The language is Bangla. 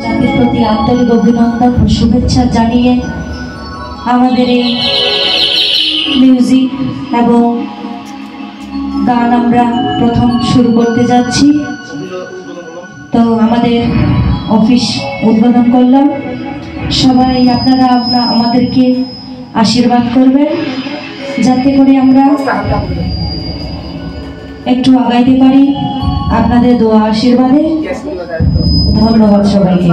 জাতির প্রতি আন্তরিক অভিনন্দন ও শুভেচ্ছা জানিয়ে আমাদের এই মিউজিক এবং গান আমরা প্রথম শুরু করতে যাচ্ছি। তো আমাদের অফিস উদ্বোধন করলাম। সবাই আপনারা আমাদেরকে আশীর্বাদ করবেন যাতে করে আমরা একটু আগাইতে পারি আপনাদের দোয়া আশীর্বাদে। ধন্যবাদ সবাইকে।